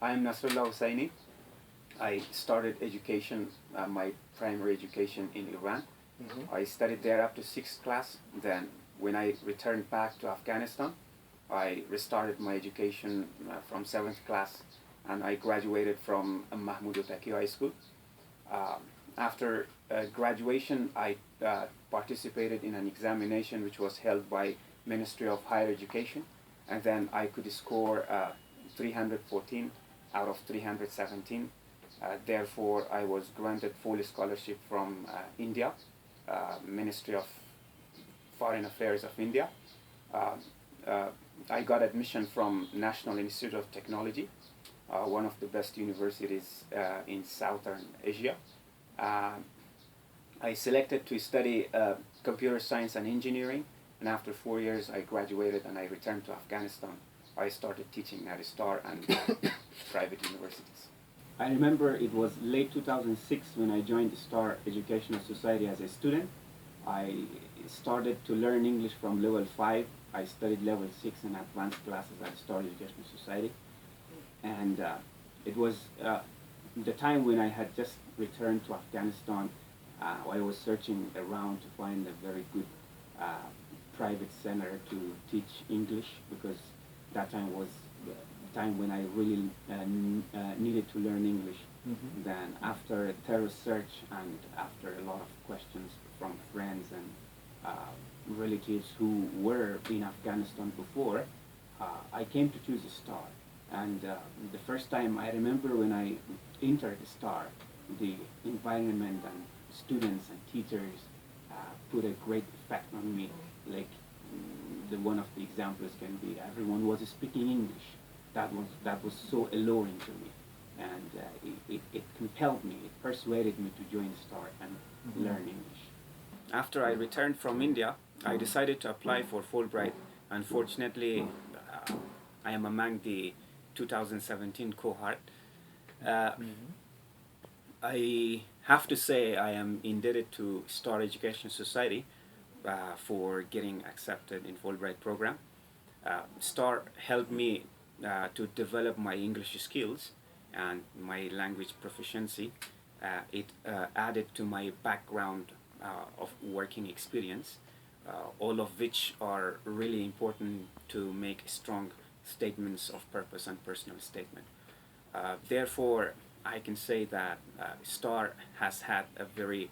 I'm Nasrullah Hussaini. I started education, my primary education in Iran. I studied there up to 6th class. Then when I returned back to Afghanistan, I restarted my education from 7th class, and I graduated from Mahmoud Otaki High School. Um, After graduation, I participated in an examination which was held by Ministry of Higher Education, and then I could score 314 out of 317. Therefore, I was granted full scholarship from India, Ministry of Foreign Affairs of India. Uh, uh, I got admission from National Institute of Technology, one of the best universities in Southern Asia. Uh, I selected to study computer science and engineering, and after 4 years I graduated and I returned to Afghanistan. I started teaching at STAR and private universities. I remember it was late 2006 when I joined the STAR Educational Society as a student. I started to learn English from level 5. I studied level 6 and advanced classes at STAR Educational Society. And it was the time when I had just returned to Afghanistan. I was searching around to find a very good private center to teach English, because that time was the time when I really needed to learn English. Then after a thorough search and after a lot of questions from friends and relatives who were in Afghanistan before, I came to choose STAR. And the first time I remember when I entered STAR, the environment and students and teachers put a great effect on me. Like one of the examples can be everyone was speaking English. That was so alluring to me, and it compelled me, it persuaded me to join STAR and learn English. After I returned from India, I decided to apply for Fulbright. Unfortunately, I am among the 2017 cohort. I have to say I am indebted to STAR Education Society for getting accepted in Fulbright program. STAR helped me to develop my English skills and my language proficiency. It added to my background of working experience, all of which are really important to make strong statements of purpose and personal statement. Therefore, I can say that STAR has had a very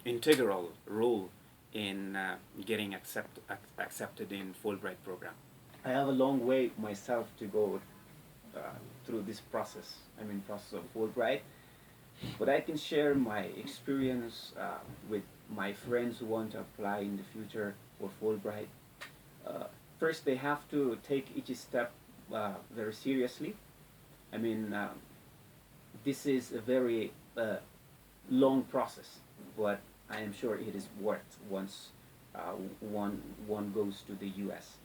integral role in getting accepted in Fulbright program. I have a long way myself to go through this process. Process of Fulbright. But I can share my experience with my friends who want to apply in the future for Fulbright. First, they have to take each step very seriously. This is a very long process, but I am sure it is worth once one goes to the U.S.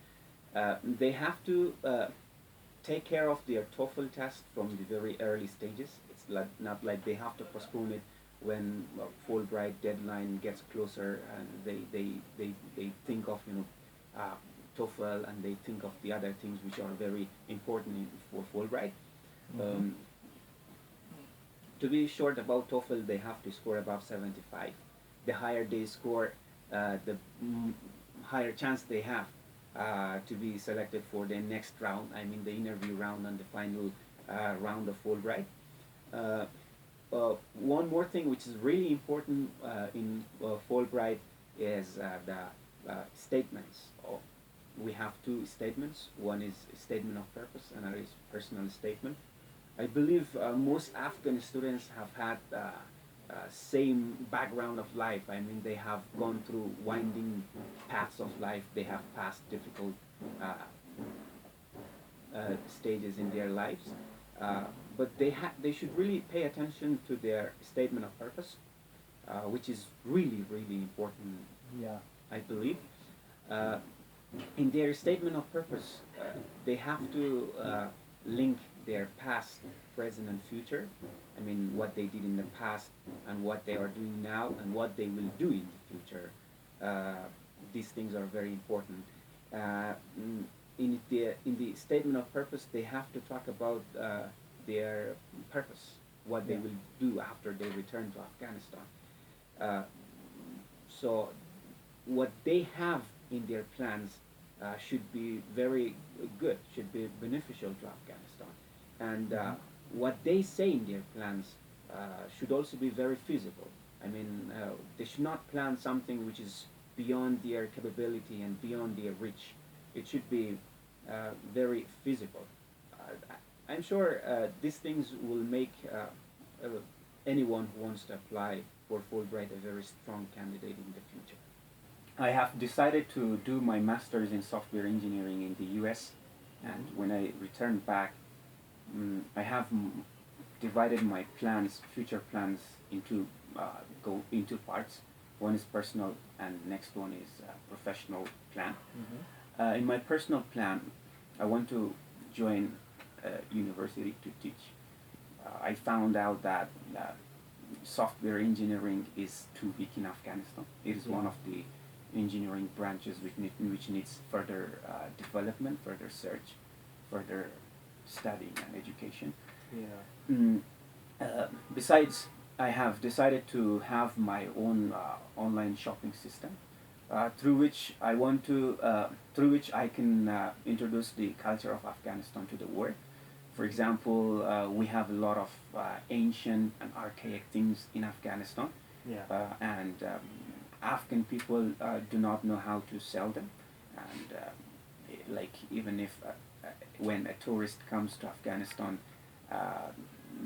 They have to take care of their TOEFL test from the very early stages. It's not like they have to postpone it when Fulbright deadline gets closer, and they think of TOEFL, and they think of the other things which are very important for Fulbright. To be short about TOEFL, they have to score above 75. The higher they score, the higher chance they have to be selected for the next round. The interview round and the final round of Fulbright. One more thing which is really important in Fulbright is the statements. We have two statements. One is a statement of purpose, and another is personal statement. I believe most Afghan students have had same background of life. They have gone through winding paths of life. They have passed difficult stages in their lives. But they should really pay attention to their statement of purpose, which is really, really important, I believe. In their statement of purpose, they have to link their past, present, and future. What they did in the past, and what they are doing now, and what they will do in the future. These things are very important. in the statement of purpose, they have to talk about their purpose, what they will do after they return to Afghanistan. So what they have in their plans should be very good, should be beneficial to Afghanistan. And what they say in their plans should also be very feasible. I mean, they should not plan something which is beyond their capability and beyond their reach. It should be very feasible. I'm sure these things will make anyone who wants to apply for Fulbright a very strong candidate in the future. I have decided to do my master's in software engineering in the US, and when I return back, I have divided my plans, future plans, into into parts. One is personal, and next one is professional plan. In my personal plan, I want to join a university to teach. I found out that software engineering is too weak in Afghanistan. It is one of the engineering branches which needs further development, further search, further studying and education. Besides, I have decided to have my own online shopping system, through which I can introduce the culture of Afghanistan to the world. For example, we have a lot of ancient and archaic things in Afghanistan, and Afghan people do not know how to sell them. And like, even if when a tourist comes to Afghanistan,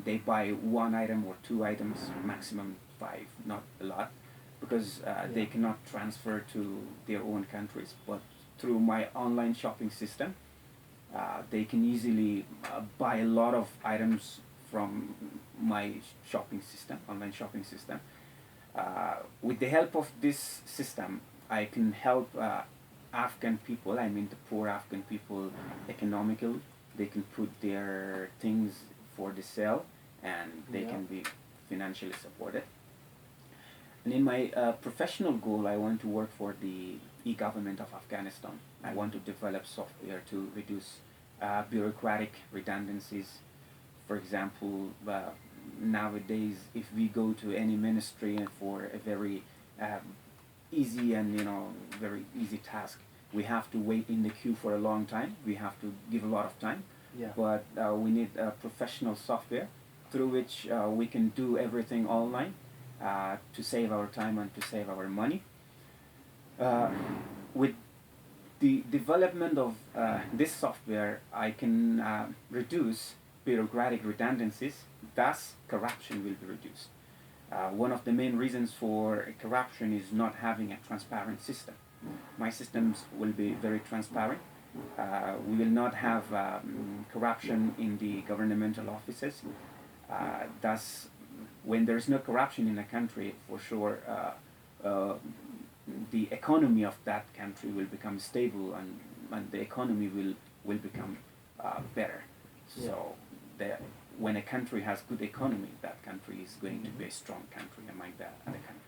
they buy one item or two items, maximum 5, not a lot, because they cannot transfer to their own countries. But through my online shopping system, they can easily buy a lot of items from my shopping system, online shopping system. With the help of this system, I can help Afghan people, I mean the poor Afghan people, economically. They can put their things for the sale, and they can be financially supported. And in my professional goal, I want to work for the e-government of Afghanistan. I want to develop software to reduce bureaucratic redundancies. For example, nowadays, if we go to any ministry for a very easy and very easy task, we have to wait in the queue for a long time. We have to give a lot of time. But we need professional software through which we can do everything online to save our time and to save our money. With the development of this software, I can reduce bureaucratic redundancies, thus corruption will be reduced. One of the main reasons for corruption is not having a transparent system. My systems will be very transparent. We will not have corruption in the governmental offices. Thus, when there's no corruption in a country, for sure, the economy of that country will become stable, and the economy will become better. So when a country has good economy, that country is going to be a strong country among the other countries.